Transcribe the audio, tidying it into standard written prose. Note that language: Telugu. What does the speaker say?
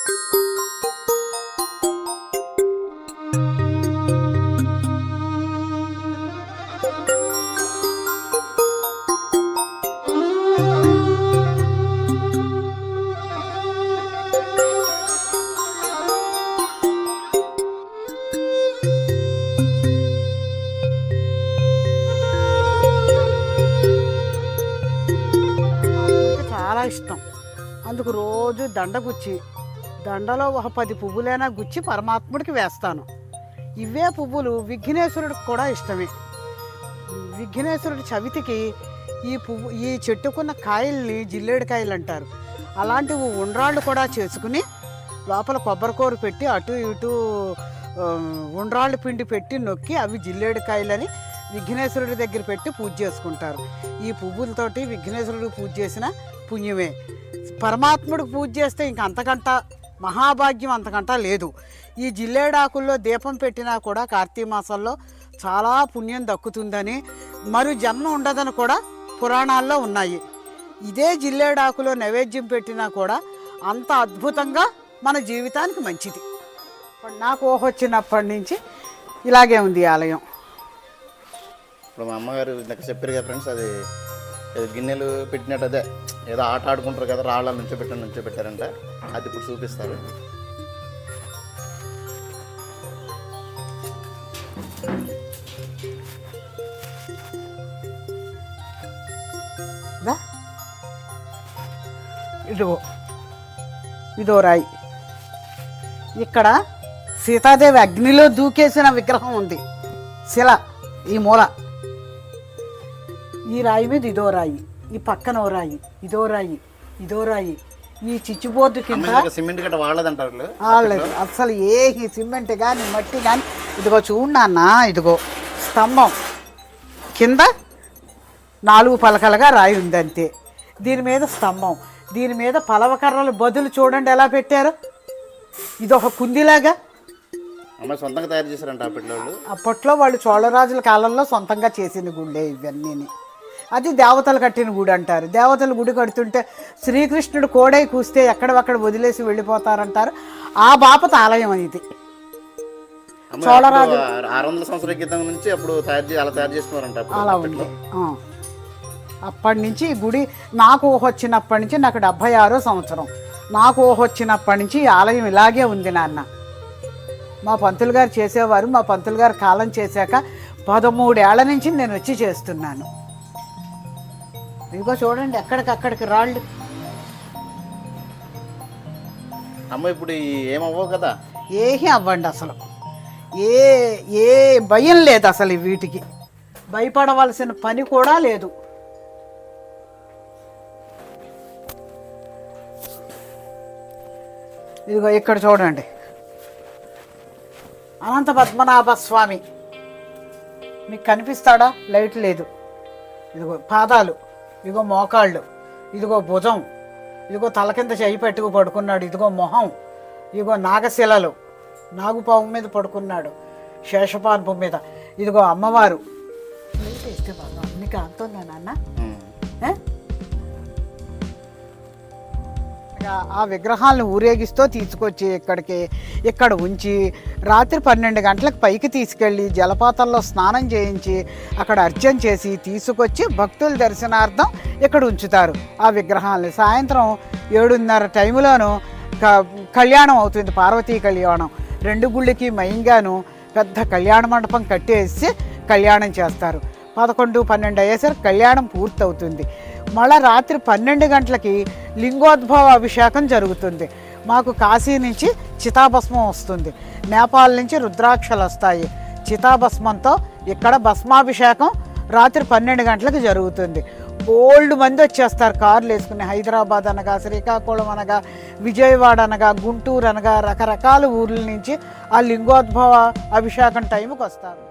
చాలా ఇష్టం. అందుకు రోజు దండ గుచ్చి, దండలో ఒక 10 పువ్వులైనా గుచ్చి పరమాత్ముడికి వేస్తాను. ఇవే పువ్వులు విఘ్నేశ్వరుడికి కూడా ఇష్టమే. విఘ్నేశ్వరుడి చవితికి ఈ చెట్టుకున్న కాయల్ని జిల్లేడికాయలు అంటారు. అలాంటివి ఉండ్రాళ్ళు కూడా చేసుకుని లోపల కొబ్బరికూర పెట్టి అటు ఇటు ఉండ్రాళ్ళు పిండి పెట్టి నొక్కి అవి జిల్లేడికాయలని విఘ్నేశ్వరుడి దగ్గర పెట్టి పూజ చేసుకుంటారు. ఈ పువ్వులతోటి విఘ్నేశ్వరుడికి పూజ చేసిన పుణ్యమే. పరమాత్ముడికి పూజ చేస్తే ఇంక అంతకంట మహాభాగ్యం అంతకంట లేదు. ఈ జిల్లేడాకుల్లో దీపం పెట్టినా కూడా కార్తీక మాసంలో చాలా పుణ్యం దక్కుతుందని, మరి జన్మ ఉండదని కూడా పురాణాల్లో ఉన్నాయి. ఇదే జిల్లేడాకులో నైవేద్యం పెట్టినా కూడా అంత అద్భుతంగా మన జీవితానికి మంచిది. నాకు ఊహొచ్చినప్పటి నుంచి ఇలాగే ఉంది ఈ ఆలయం. ఇప్పుడు మా అమ్మగారు ఇందాక చెప్పారు కదా ఫ్రెండ్స్, అది గిన్నెలు పెట్టినట్టు అదే ఏదో ఆట ఆడుకుంటారు కదా, రాళ్ళ నుంచో పెట్టారంట. అది ఇప్పుడు చూపిస్తారు. ఇదో రాయి. ఇక్కడ సీతాదేవి అగ్నిలో దూకేసిన విగ్రహం ఉంది. శిల ఈ మూల. ఈ రాయి మీద ఇదో రాయి, ఈ పక్కన ఓ రాయి, ఇదో రాయి, ఇదో రాయి. ఈ చిచ్చుబోర్డు కింద సిమెంట్ గట్ట వాడలేదంటారు. వాడలేదు అసలు. ఏ సిమెంట్ కానీ మట్టి కానీ. ఇదిగో చూడన్న, ఇదిగో స్తంభం కింద 4 పలకలుగా రాయి ఉంది అంతే. దీని మీద స్తంభం, దీని మీద పలవకర్రలు బదులు చూడండి ఎలా పెట్టారు. ఇదొక కుందిలాగా సొంతంగా తయారు చేశారంట అప్పట్లో వాళ్ళు చోళరాజుల కాలంలో సొంతంగా చేసిన గుళ్ళే ఇవన్నీ. అది దేవతలు కట్టిన గుడి అంటారు. దేవతలు గుడి కడుతుంటే శ్రీకృష్ణుడు కోడై కూస్తే ఎక్కడక్కడ వదిలేసి వెళ్ళిపోతారంటారు. ఆ బాపత ఆలయం ఇది. చోళరాజు 600 సంవత్సరాల క్రితం నుంచి అప్పుడు తయారు చేస్తున్నారంట. అలా ఉంది. అప్పటి నుంచి ఈ గుడి నాకు ఊహొచ్చినప్పటి నుంచి, నాకు 76వ సంవత్సరం, నాకు ఊహొచ్చినప్పటి నుంచి ఈ ఆలయం ఇలాగే ఉంది నాన్న. మా పంతులు గారు చేసేవారు. మా పంతులు గారు కాలం చేశాక 13 ఏళ్ల నుంచి నేను వచ్చి చేస్తున్నాను. ఇదిగో చూడండి ఎక్కడికక్కడికి రాళ్ళు. అమ్మ ఇప్పుడు ఏమవ్వవు కదా? ఏమీ అవ్వండి అసలు. ఏ భయం లేదు అసలు. వీటికి భయపడవలసిన పని కూడా లేదు. ఇదిగో ఇక్కడ చూడండి అనంత పద్మనాభ స్వామి. మీకు కనిపిస్తాడా? లైట్ లేదు. ఇదిగో పాదాలు, ఇదిగో మోకాళ్ళు, ఇదిగో భుజం, ఇదిగో తల కింద చెయ్యి పెట్టుకు పడుకున్నాడు, ఇదిగో మొహం, ఇదిగో నాగశిలలు, నాగుపాము మీద పడుకున్నాడు, శేషపాన్పు మీద, ఇదిగో అమ్మవారు. ఇస్తే బాగా అన్ని కాంతుందా నాన్న? ఆ విగ్రహాలను ఊరేగిస్తూ తీసుకొచ్చి ఇక్కడ ఉంచి రాత్రి 12 గంటలకు పైకి తీసుకెళ్ళి జలపాతంలో స్నానం చేయించి అక్కడ అర్చన చేసి తీసుకొచ్చి భక్తుల దర్శనార్థం ఇక్కడ ఉంచుతారు ఆ విగ్రహాలని. సాయంత్రం 7:30 టైంలోనూ కళ్యాణం అవుతుంది. పార్వతీ కళ్యాణం. 2 గుళ్ళకి మైంగాను పెద్ద కళ్యాణ మండపం కట్టేసి కళ్యాణం చేస్తారు. 11, 12 అయ్యేసరికి కళ్యాణం పూర్తవుతుంది. మళ్ళీ రాత్రి 12 గంటలకి లింగోద్భవ అభిషేకం జరుగుతుంది. మాకు కాశీ నుంచి చితాభస్మం వస్తుంది, నేపాల్ నుంచి రుద్రాక్షలు వస్తాయి. చితాభస్మంతో ఇక్కడ భస్మాభిషేకం రాత్రి 12 గంటలకు జరుగుతుంది. బోల్డ్ మంది వచ్చేస్తారు కార్లు వేసుకుని. హైదరాబాద్ అనగా, శ్రీకాకుళం అనగా, విజయవాడ అనగా, గుంటూరు అనగా రకరకాల ఊర్ల నుంచి ఆ లింగోద్భవ అభిషేకం టైంకి వస్తారు.